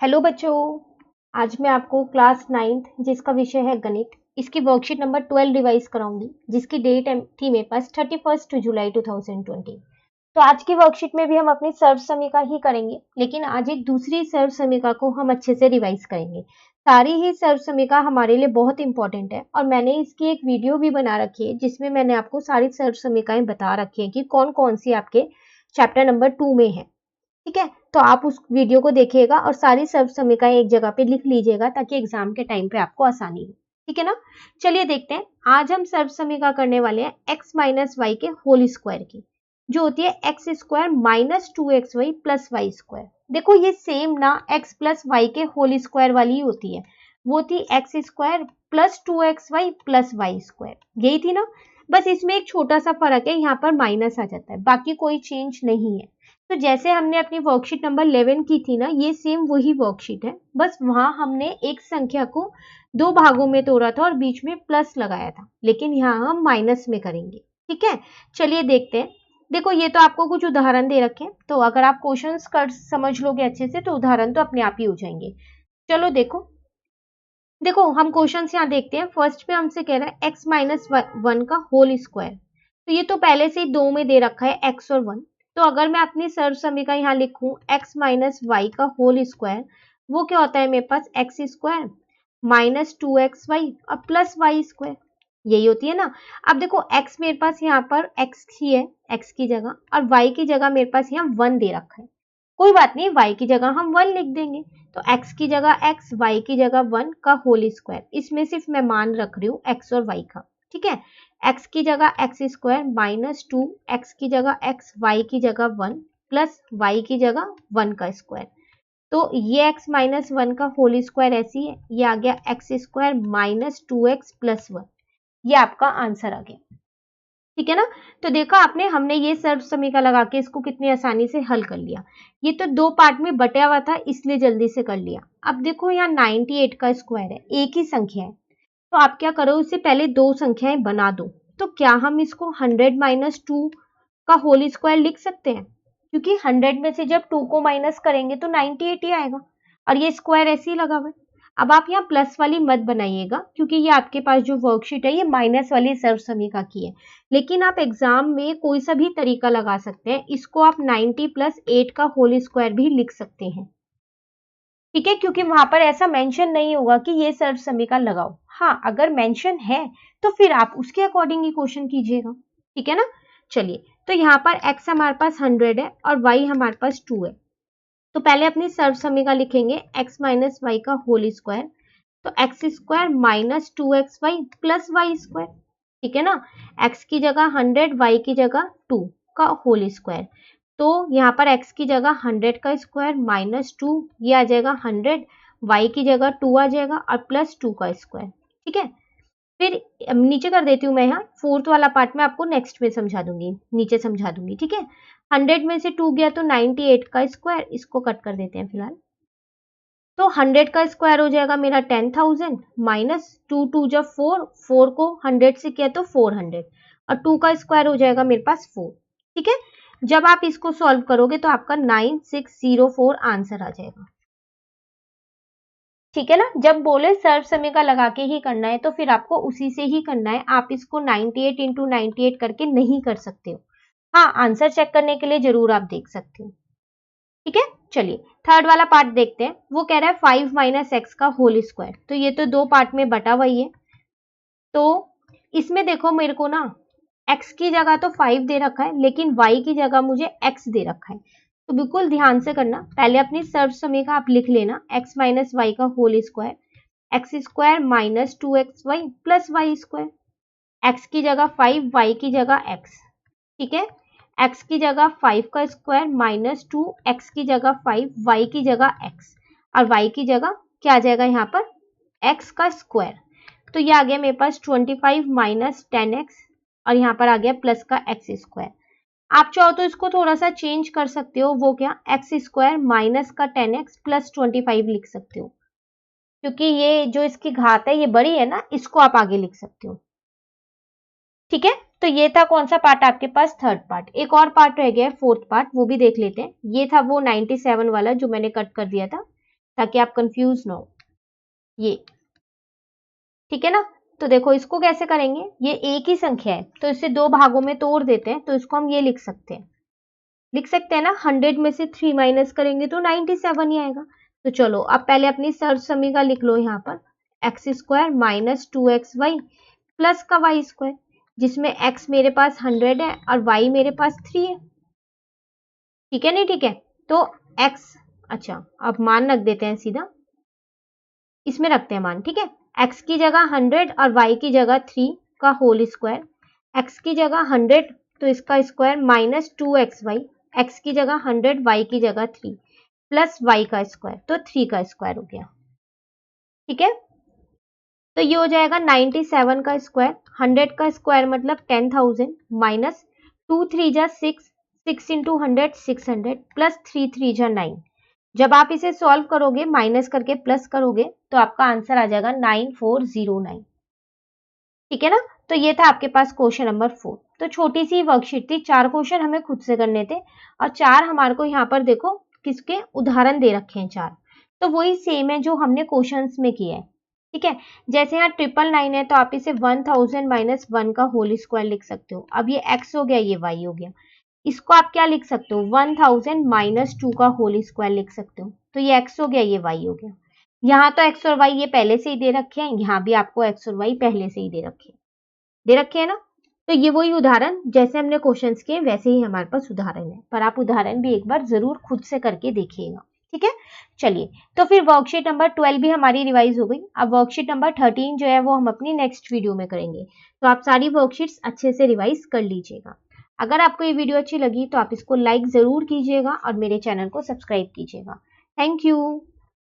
Hello बच्चों। आज मैं आपको क्लास 9th जिसका विषय है गणित, इसकी वर्कशीट नंबर 12 रिवाइज कराऊंगी, जिसकी डेट थी मेरे पास 31 जुलाई 2020। तो आज की वर्कशीट में भी हम अपनी सर्व समीका ही करेंगे, लेकिन आज एक दूसरी सर्व समीका को हम अच्छे से रिवाइज करेंगे। सारी ही सर्व समीका हमारे लिए बहुत इंपॉर्टेंट है और मैंने इसकी एक वीडियो भी बना रखी है जिसमें मैंने आपको सारी सर्व समीकाएं बता रखी है कि कौन कौन सी आपके चैप्टर नंबर 2 में है। ठीक है, तो आप उस वीडियो को देखिएगा और सारी सर्व समीकाएं एक जगह पे लिख लीजिएगा ताकि एग्जाम के टाइम पे आपको आसानी हो। ठीक है ना। चलिए देखते हैं, आज हम सर्व समीका करने वाले हैं x माइनस वाई के होल स्क्वायर की, जो होती है x square minus 2xy plus y square. देखो ये सेम ना x प्लस वाई के होल स्क्वायर वाली ही होती है, वो थी x square plus 2xy plus y square, यही थी ना। बस इसमें एक छोटा सा फर्क है, यहाँ पर माइनस आ जाता है, बाकी कोई चेंज नहीं है। तो जैसे हमने अपनी वर्कशीट नंबर 11 की थी ना, ये सेम वही वर्कशीट है, बस वहां हमने एक संख्या को दो भागों में तोड़ा था और बीच में प्लस लगाया था, लेकिन यहाँ हम माइनस में करेंगे। ठीक है, चलिए देखते हैं। देखो ये तो आपको कुछ उदाहरण दे रखे हैं, तो अगर आप क्वेश्चंस कर समझ लोगे अच्छे से तो उदाहरण तो अपने आप ही हो जाएंगे। चलो देखो देखो हम क्वेश्चन यहाँ देखते हैं। फर्स्ट पे हमसे कह रहा है एक्स माइनस 1 का होल स्क्वायर, तो ये तो पहले से ही दो में दे रखा है एक्स और 1। तो अगर मैं अपनी सर्व समीकरण यहाँ लिखूं x माइनस वाई का होल स्क्वायर, वो क्या होता है मेरे पास एक्स स्क्वायर माइनस 2xy और प्लस वाई स्क्वायर, यही होती है ना। अब देखो x मेरे पास यहाँ पर x ही है, x की जगह, और y की जगह मेरे पास यहाँ 1 दे रखा है। कोई बात नहीं, y की जगह हम 1 लिख देंगे, तो x की जगह x, y की जगह 1 का होल स्क्वायर। इसमें सिर्फ मैं मान रख रही हूँ x और y का। ठीक है, x की जगह एक्स स्क्वायर माइनस 2, x की जगह x, y की जगह 1 प्लस y की जगह 1 का स्क्वायर। तो ये x माइनस 1 का होल स्क्वायर ऐसी है, ये आ गया x square minus 2x plus 1। ये आपका आंसर आ गया। ठीक है ना। तो देखा आपने, हमने ये सर्व समीका लगा के इसको कितनी आसानी से हल कर लिया। ये तो दो पार्ट में बटा हुआ था इसलिए जल्दी से कर लिया। अब देखो यहाँ 98 का स्क्वायर है, एक ही संख्या है, तो आप क्या करो, इससे पहले दो संख्याएं बना दो। तो क्या हम इसको 100 माइनस 2 का होल स्क्वायर लिख सकते हैं, क्योंकि 100 में से जब 2 को माइनस करेंगे तो 98 ही आएगा, और ये स्क्वायर ऐसे ही लगा हुआ है। अब आप यहाँ प्लस वाली मत बनाइएगा, क्योंकि ये आपके पास जो वर्कशीट है ये माइनस वाली सर्व समीका की है, लेकिन आप एग्जाम में कोई सा भी तरीका लगा सकते हैं। इसको आप 90 प्लस 8 का होल स्क्वायर भी लिख सकते हैं। ठीक है, क्योंकि वहां पर ऐसा मेंशन नहीं होगा कि ये सर्व समीका लगाओ। हाँ, अगर मेंशन है तो फिर आप उसके अकॉर्डिंग ही क्वेश्चन कीजिएगा। ठीक है ना। चलिए, तो यहाँ पर x हमारे पास 100 है और y हमारे पास 2 है। तो पहले अपनी सर्व समीका लिखेंगे x माइनस वाई का होल स्क्वायर, तो x square minus 2xy plus y square. ठीक है ना, x की जगह 100, y की जगह 2 का होल स्क्वायर। तो यहाँ पर x की जगह 100 का स्क्वायर माइनस 2, ये आ जाएगा 100, y की जगह 2 आ जाएगा और प्लस 2 का स्क्वायर। ठीक है, फिर नीचे कर देती हूँ मैं, यहाँ फोर्थ वाला पार्ट में आपको नेक्स्ट में समझा दूंगी, नीचे समझा दूंगी। ठीक है, 100 में से 2 गया तो 98 का स्क्वायर, इसको कट कर देते हैं फिलहाल। तो 100 का स्क्वायर हो जाएगा मेरा 10,000 माइनस 2, 2 जब 4, 4 को 100 से किया तो 400, और 2 का स्क्वायर हो जाएगा मेरे पास 4। ठीक है, जब आप इसको सॉल्व करोगे तो आपका 9604 आंसर आ जाएगा। ठीक है ना। जब बोले सर्व समीका लगा के ही करना है तो फिर आपको उसी से ही करना है, आप इसको 98 इंटू 98 करके नहीं कर सकते हो। हाँ, आंसर चेक करने के लिए जरूर आप देख सकते हो। ठीक है, चलिए थर्ड वाला पार्ट देखते हैं। वो कह रहा है 5 माइनस एक्स का होल स्क्वायर, तो ये तो दो पार्ट में बटा हुआ ही है। तो इसमें देखो मेरे को ना x की जगह तो 5 दे रखा है, लेकिन y की जगह मुझे x दे रखा है। तो बिल्कुल ध्यान से करना, पहले अपनी सर्व समीका आप लिख लेना, x माइनस वाई का whole square, x square minus 2xy plus y square. x की जगह 5, y की जगह x। ठीक है, x की जगह 5 का स्क्वायर माइनस 2, x की जगह 5, y की जगह x, और y की जगह क्या आ जाएगा यहाँ पर x का स्क्वायर। तो ये आ गया मेरे पास 25 माइनस 10x, और यहाँ पर आ गया प्लस का x स्क्वायर। आप चाहो तो इसको थोड़ा सा चेंज कर सकते हो, वो क्या, एक्स स्क्वायर माइनस का 10x प्लस 25 लिख सकते हो, क्योंकि ये जो इसकी घात है ये बड़ी है ना, इसको आप आगे लिख सकते हो। ठीक है, तो ये था कौन सा पार्ट आपके पास, थर्ड पार्ट। एक और पार्ट रह गया है फोर्थ पार्ट, वो भी देख लेते हैं। ये था वो 97 वाला जो मैंने कट कर दिया था, ताकि आप कंफ्यूज ना हो। ये ठीक है ना। तो देखो इसको कैसे करेंगे, ये एक ही संख्या है तो इसे दो भागों में तोड़ देते हैं, तो इसको हम ये लिख सकते हैं ना, 100 में से 3 माइनस करेंगे तो 97 ही आएगा। तो चलो अब पहले अपनी सर्व समीकरण लिख लो यहाँ पर, x square minus 2xy plus का वाई स्क्वायर, जिसमें x मेरे पास 100 है और y मेरे पास 3 है। ठीक है नहीं ठीक है, तो x, अच्छा अब मान रख देते हैं, सीधा इसमें रखते हैं मान। ठीक है, x की जगह 100 और y की जगह 3 का होल स्क्वायर, x की जगह 100 तो इसका स्क्वायर माइनस 2xy, x की जगह 100 y की जगह 3 प्लस y का स्क्वायर, तो 3 का स्क्वायर हो गया। ठीक है, तो ये हो जाएगा 97 का स्क्वायर, 100 का स्क्वायर मतलब 10,000 माइनस 2 3 जा 6, 6 इंटू 100 600 प्लस 3 3 जा 9। जब आप इसे सॉल्व करोगे माइनस करके प्लस करोगे तो आपका आंसर आ जाएगा 9409। ठीक है ना, तो ये था आपके पास क्वेश्चन नंबर 4। तो छोटी सी वर्कशीट थी, 4 क्वेश्चन हमें खुद से करने थे और 4 हमारे को यहाँ पर देखो किसके उदाहरण दे रखे हैं 4, तो वही सेम है जो हमने क्वेश्चंस में किया है। ठीक है, जैसे यहाँ 999 है तो आप इसे 1000 माइनस 1 का होल स्क्वायर लिख सकते हो। अब ये x हो गया, ये y हो गया, इसको आप क्या लिख सकते हो, 1000 माइनस 2 का होल स्क्वायर लिख सकते हो। तो ये x हो गया, ये y हो गया। यहाँ तो x और y ये पहले से ही दे रखे हैं, यहाँ भी आपको x और y पहले से ही दे रखे हैं ना। तो ये वही उदाहरण जैसे हमने क्वेश्चंस किए वैसे ही हमारे पास उदाहरण है, पर आप उदाहरण भी एक बार जरूर खुद से करके देखिएगा। ठीक है, चलिए तो फिर वर्कशीट नंबर 12 भी हमारी रिवाइज हो गई। अब वर्कशीट नंबर 13 जो है वो हम अपनी नेक्स्ट वीडियो में करेंगे, तो आप सारी वर्कशीट्स अच्छे से रिवाइज कर लीजिएगा। अगर आपको ये वीडियो अच्छी लगी तो आप इसको लाइक जरूर कीजिएगा और मेरे चैनल को सब्सक्राइब कीजिएगा। Thank you.